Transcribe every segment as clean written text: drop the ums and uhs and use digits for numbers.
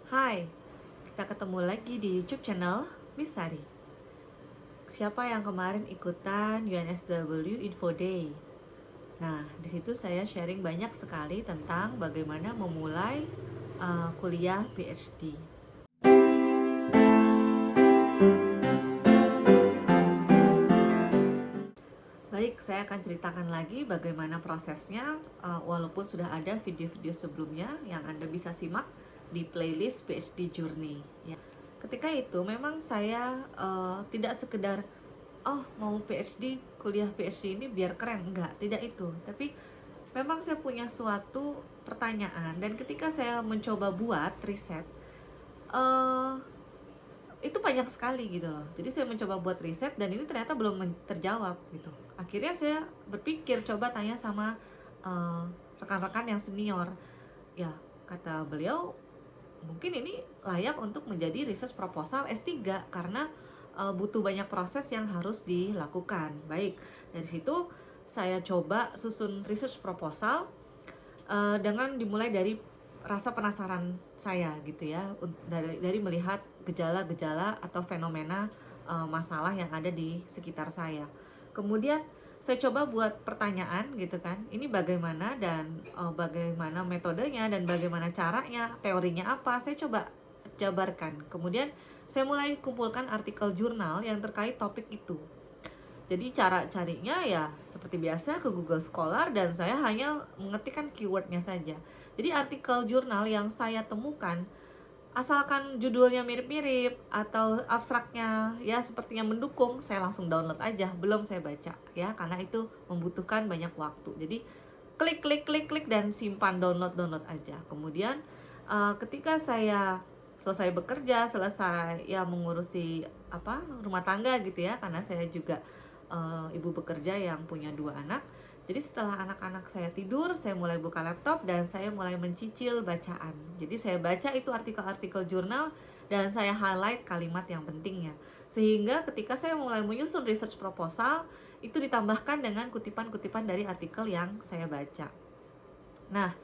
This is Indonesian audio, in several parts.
Hai, kita ketemu lagi di YouTube channel Miss Sari. Siapa yang kemarin ikutan UNSW Info Day? Nah, di situ saya sharing banyak sekali tentang bagaimana memulai kuliah PhD. Baik, saya akan ceritakan lagi bagaimana prosesnya, walaupun sudah ada video-video sebelumnya yang Anda bisa simak di playlist PhD Journey. Ya. Ketika itu memang saya tidak sekedar mau PhD, kuliah PhD ini biar keren, enggak, tidak itu. Tapi memang saya punya suatu pertanyaan dan ketika saya mencoba buat riset, eh itu banyak sekali gitu loh. Jadi saya mencoba buat riset dan ini ternyata belum terjawab gitu. Akhirnya saya berpikir coba tanya sama rekan-rekan yang senior. Ya, kata beliau mungkin ini layak untuk menjadi research proposal S3 karena butuh banyak proses yang harus dilakukan. Baik, dari situ saya coba susun research proposal dengan dimulai dari rasa penasaran saya gitu ya, dari melihat gejala-gejala atau fenomena masalah yang ada di sekitar saya. Kemudian saya coba buat pertanyaan gitu kan, ini bagaimana dan bagaimana metodenya dan bagaimana caranya, teorinya apa, saya coba jabarkan. Kemudian saya mulai kumpulkan artikel jurnal yang terkait topik itu. Jadi cara carinya ya seperti biasa ke Google Scholar dan saya hanya mengetikkan keywordnya saja. Jadi artikel jurnal yang saya temukan, asalkan judulnya mirip-mirip atau abstraknya ya sepertinya mendukung, saya langsung download aja, belum saya baca ya karena itu membutuhkan banyak waktu. Jadi klik klik klik klik dan simpan, download aja. Kemudian ketika saya selesai bekerja, selesai ya mengurusi rumah tangga gitu ya, karena saya juga ibu bekerja yang punya 2 anak. Jadi setelah anak-anak saya tidur, saya mulai buka laptop dan saya mulai mencicil bacaan. Jadi saya baca itu artikel-artikel jurnal dan saya highlight kalimat yang pentingnya. Sehingga ketika saya mulai menyusun research proposal, itu ditambahkan dengan kutipan-kutipan dari artikel yang saya baca. Nah,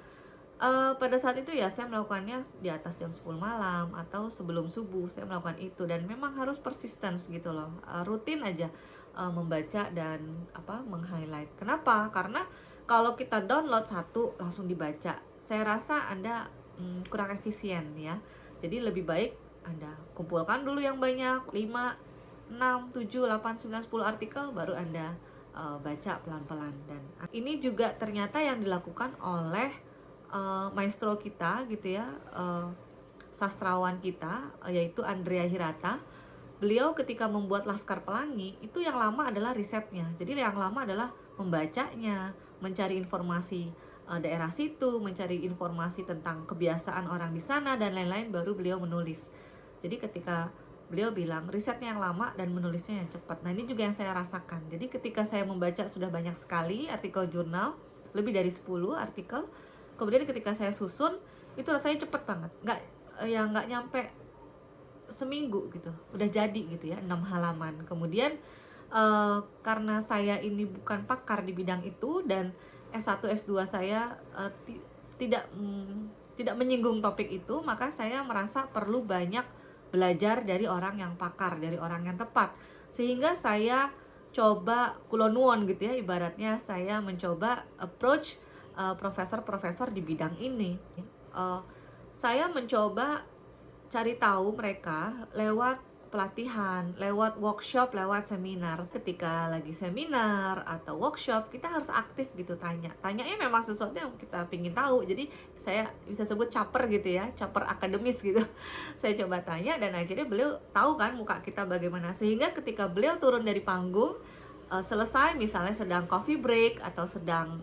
pada saat itu ya saya melakukannya di atas jam 10 malam atau sebelum subuh saya melakukan itu dan memang harus persistence gitu loh, rutin aja membaca dan meng-highlight. Kenapa? Karena kalau kita download satu langsung dibaca, saya rasa Anda kurang efisien ya. Jadi lebih baik Anda kumpulkan dulu yang banyak, 5, 6, 7, 8, 9, 10 artikel baru Anda baca pelan-pelan. Dan ini juga ternyata yang dilakukan oleh maestro kita gitu ya, sastrawan kita yaitu Andrea Hirata. Beliau ketika membuat Laskar Pelangi itu yang lama adalah risetnya, jadi yang lama adalah membacanya, mencari informasi daerah situ, mencari informasi tentang kebiasaan orang di sana dan lain-lain, baru beliau menulis. Jadi ketika beliau bilang risetnya yang lama dan menulisnya yang cepat. Nah ini juga yang saya rasakan. Jadi ketika saya membaca sudah banyak sekali artikel jurnal, lebih dari 10 artikel, kemudian ketika saya susun itu rasanya cepet banget, nggak nyampe seminggu gitu udah jadi gitu ya, 6 halaman. Kemudian karena saya ini bukan pakar di bidang itu dan S1 S2 saya tidak menyinggung topik itu, maka saya merasa perlu banyak belajar dari orang yang pakar, dari orang yang tepat, sehingga saya coba kulonuon gitu ya, ibaratnya saya mencoba approach profesor-profesor di bidang ini. Saya mencoba cari tahu mereka lewat pelatihan, lewat workshop, lewat seminar. Ketika lagi seminar atau workshop, kita harus aktif gitu tanya. Tanyanya memang sesuatu yang kita pingin tahu. Jadi saya bisa sebut caper gitu ya, caper akademis gitu. Saya coba tanya dan akhirnya beliau tahu kan muka kita bagaimana. Sehingga ketika beliau turun dari panggung, selesai misalnya sedang coffee break atau sedang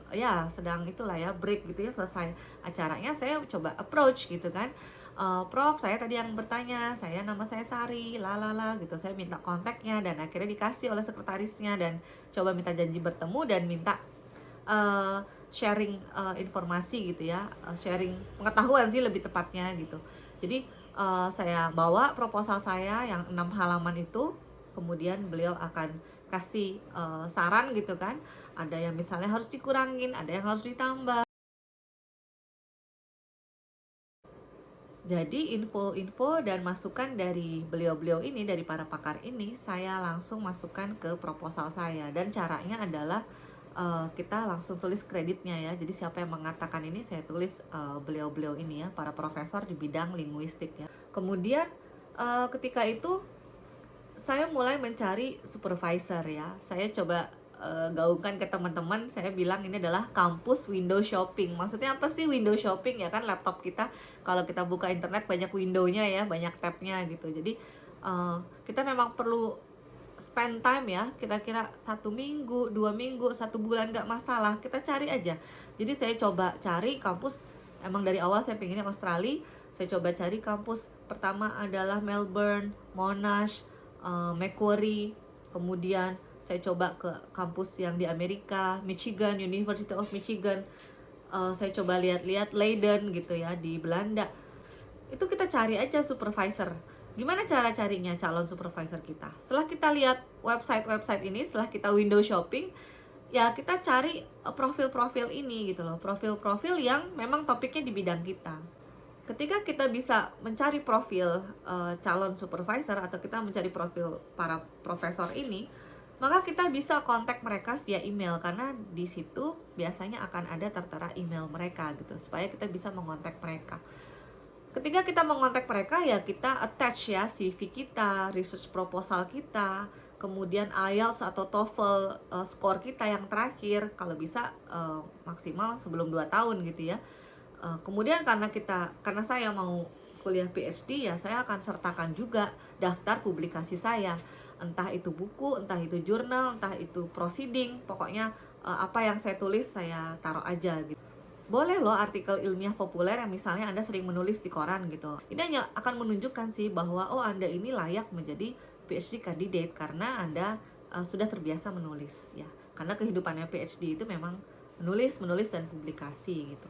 itulah ya break gitu ya, selesai acaranya saya coba approach gitu kan. Prof, saya tadi yang bertanya, nama saya Sari, lalala gitu. Saya minta kontaknya dan akhirnya dikasih oleh sekretarisnya dan coba minta janji bertemu dan minta sharing informasi gitu ya, sharing pengetahuan sih lebih tepatnya gitu. Jadi saya bawa proposal saya yang 6 halaman itu, kemudian beliau akan kasih saran gitu kan. Ada yang misalnya harus dikurangin, ada yang harus ditambah. Jadi info-info dan masukan dari beliau-beliau ini, dari para pakar ini, saya langsung masukkan ke proposal saya. Dan caranya adalah kita langsung tulis kreditnya ya. Jadi siapa yang mengatakan ini saya tulis beliau-beliau ini ya, para profesor di bidang linguistik ya. Kemudian ketika itu saya mulai mencari supervisor ya. Saya coba gaungkan ke teman-teman, saya bilang ini adalah kampus window shopping. Maksudnya apa sih window shopping ya? Kan laptop kita kalau kita buka internet banyak windownya ya, banyak tabnya gitu. Jadi kita memang perlu spend time ya, kira-kira 1 minggu, 2 minggu, 1 bulan nggak masalah, kita cari aja. Jadi saya coba cari kampus, emang dari awal saya pengennya Australia. Saya coba cari kampus pertama adalah Melbourne, Monash, Macquarie. Kemudian saya coba ke kampus yang di Amerika, Michigan, University of Michigan. Saya coba lihat-lihat Leiden gitu ya, di Belanda. Itu kita cari aja supervisor. Gimana cara carinya calon supervisor kita? Setelah kita lihat website-website ini, setelah kita window shopping, ya kita cari profil-profil ini gitu loh. Profil-profil yang memang topiknya di bidang kita. Ketika kita bisa mencari profil calon supervisor atau kita mencari profil para profesor ini, maka kita bisa kontak mereka via email, karena di situ biasanya akan ada tertera email mereka gitu, supaya kita bisa mengontak mereka. Ketika kita mengontak mereka ya kita attach ya CV kita, research proposal kita, kemudian IELTS atau TOEFL skor kita yang terakhir, kalau bisa maksimal sebelum 2 tahun gitu ya. Kemudian karena saya mau kuliah PhD ya, saya akan sertakan juga daftar publikasi saya, entah itu buku, entah itu jurnal, entah itu proceeding, pokoknya apa yang saya tulis saya taruh aja gitu. Boleh loh artikel ilmiah populer yang misalnya Anda sering menulis di koran gitu. Ini hanya akan menunjukkan sih bahwa oh Anda ini layak menjadi PhD candidate karena Anda sudah terbiasa menulis ya. Karena kehidupannya PhD itu memang menulis dan publikasi gitu.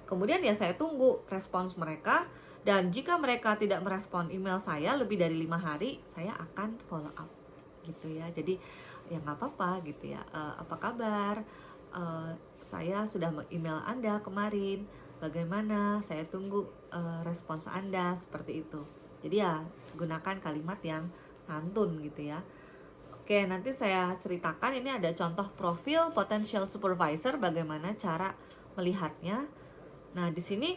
Kemudian ya saya tunggu respons mereka, dan jika mereka tidak merespon email saya lebih dari 5 hari, saya akan follow up gitu ya. Jadi ya nggak apa-apa gitu ya. Apa kabar? Saya sudah email Anda kemarin. Bagaimana? Saya tunggu respons Anda, seperti itu. Jadi ya gunakan kalimat yang santun gitu ya. Oke, nanti saya ceritakan ini ada contoh profil potential supervisor, bagaimana cara melihatnya. Nah, di sini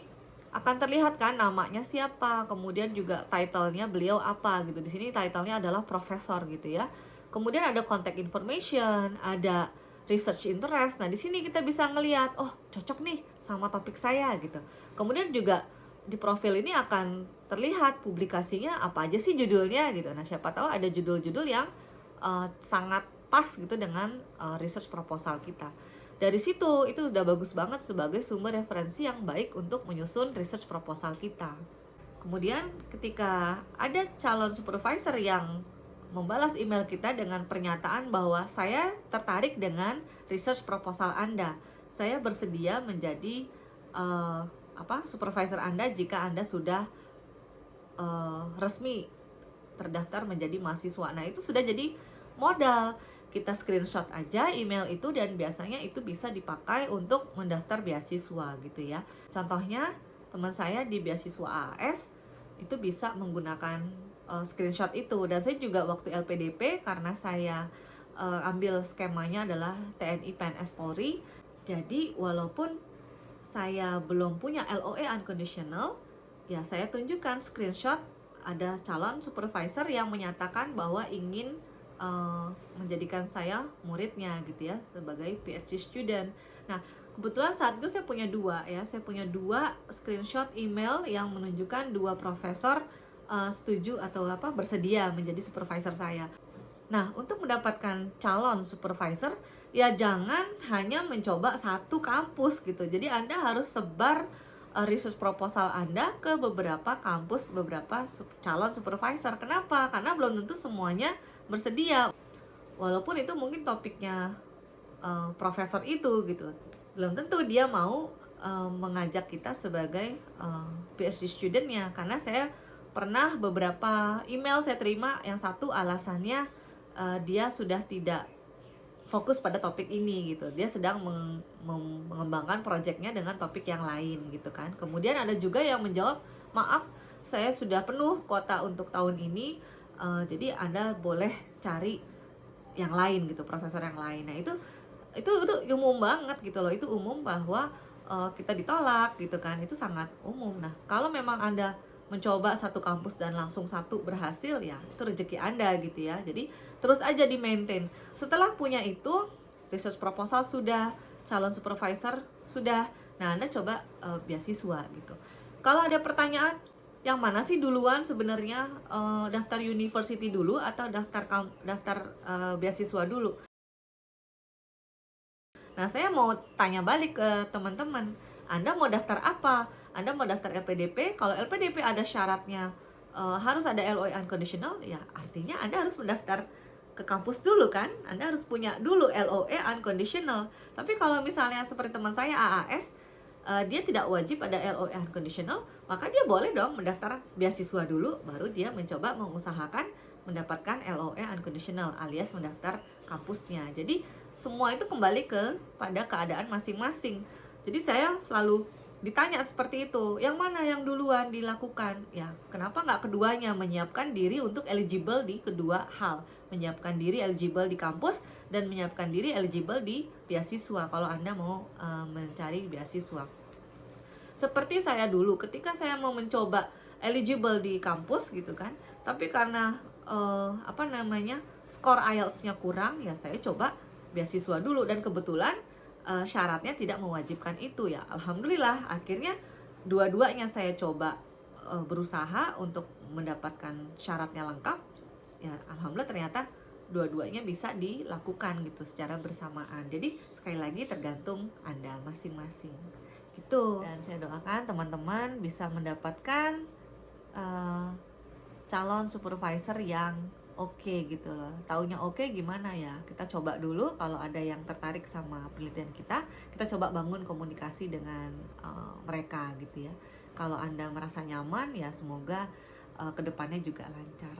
akan terlihat kan namanya siapa, kemudian juga title-nya beliau apa gitu. Di sini title-nya adalah profesor gitu ya. Kemudian ada contact information, ada research interest. Nah, di sini kita bisa ngelihat, oh, cocok nih sama topik saya gitu. Kemudian juga di profil ini akan terlihat publikasinya apa aja sih judulnya gitu. Nah, siapa tahu ada judul-judul yang sangat pas gitu dengan research proposal kita. Dari situ itu udah bagus banget sebagai sumber referensi yang baik untuk menyusun research proposal kita. Kemudian ketika ada calon supervisor yang membalas email kita dengan pernyataan bahwa saya tertarik dengan research proposal Anda, saya bersedia menjadi supervisor Anda jika Anda sudah resmi terdaftar menjadi mahasiswa. Nah, itu sudah jadi modal. Kita screenshot aja email itu dan biasanya itu bisa dipakai untuk mendaftar beasiswa gitu ya. Contohnya teman saya di beasiswa AS itu bisa menggunakan screenshot itu. Dan saya juga waktu LPDP, karena saya ambil skemanya adalah TNI PNS Polri. Jadi walaupun saya belum punya LOE unconditional, ya saya tunjukkan screenshot ada calon supervisor yang menyatakan bahwa ingin menjadikan saya muridnya gitu ya, sebagai PhD student. Nah, kebetulan saat itu saya punya dua screenshot email yang menunjukkan 2 profesor setuju atau bersedia menjadi supervisor saya. Nah, untuk mendapatkan calon supervisor ya jangan hanya mencoba satu kampus gitu. Jadi Anda harus sebar research proposal Anda ke beberapa kampus, beberapa calon supervisor. Kenapa? Karena belum tentu semuanya bersedia. Walaupun itu mungkin topiknya profesor itu gitu, belum tentu dia mau mengajak kita sebagai PhD studentnya. Karena saya pernah beberapa email saya terima, yang satu alasannya dia sudah tidak fokus pada topik ini gitu, dia sedang mengembangkan proyeknya dengan topik yang lain gitu kan. Kemudian ada juga yang menjawab, maaf saya sudah penuh kuota untuk tahun ini, jadi Anda boleh cari yang lain gitu, profesor yang lain. Nah itu umum banget gitu loh, itu umum bahwa kita ditolak gitu kan, itu sangat umum. Nah kalau memang Anda mencoba satu kampus dan langsung satu berhasil, ya itu rezeki Anda gitu ya. Jadi terus aja di maintain. Setelah punya itu, research proposal sudah, calon supervisor sudah, nah Anda coba beasiswa gitu. Kalau ada pertanyaan, yang mana sih duluan sebenarnya, daftar university dulu atau daftar beasiswa dulu? Nah, saya mau tanya balik ke teman-teman, Anda mau daftar apa? Anda mau daftar LPDP? Kalau LPDP ada syaratnya, harus ada LOE unconditional, ya artinya Anda harus mendaftar ke kampus dulu kan? Anda harus punya dulu LOE unconditional. Tapi kalau misalnya seperti teman saya AAS, dia tidak wajib ada LOE unconditional, maka dia boleh dong mendaftar beasiswa dulu, baru dia mencoba mengusahakan mendapatkan LOE unconditional alias mendaftar kampusnya. Jadi semua itu kembali pada keadaan masing-masing. Jadi saya selalu ditanya seperti itu, yang mana yang duluan dilakukan? Ya, kenapa nggak keduanya? Menyiapkan diri untuk eligible di kedua hal. Menyiapkan diri eligible di kampus dan menyiapkan diri eligible di beasiswa kalau Anda mau mencari beasiswa. Seperti saya dulu, ketika saya mau mencoba eligible di kampus gitu kan, tapi karena skor IELTS-nya kurang, ya saya coba beasiswa dulu, dan kebetulan syaratnya tidak mewajibkan itu ya. Alhamdulillah akhirnya dua-duanya saya coba berusaha untuk mendapatkan syaratnya lengkap. Ya alhamdulillah ternyata dua-duanya bisa dilakukan gitu secara bersamaan. Jadi sekali lagi tergantung Anda masing-masing gitu. Dan saya doakan teman-teman bisa mendapatkan calon supervisor yang oke gitu loh. Taunya oke gimana ya? Kita coba dulu, kalau ada yang tertarik sama penelitian kita coba bangun komunikasi dengan mereka gitu ya. Kalau Anda merasa nyaman, ya semoga kedepannya juga lancar.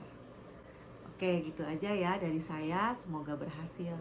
Oke, gitu aja ya dari saya. Semoga berhasil.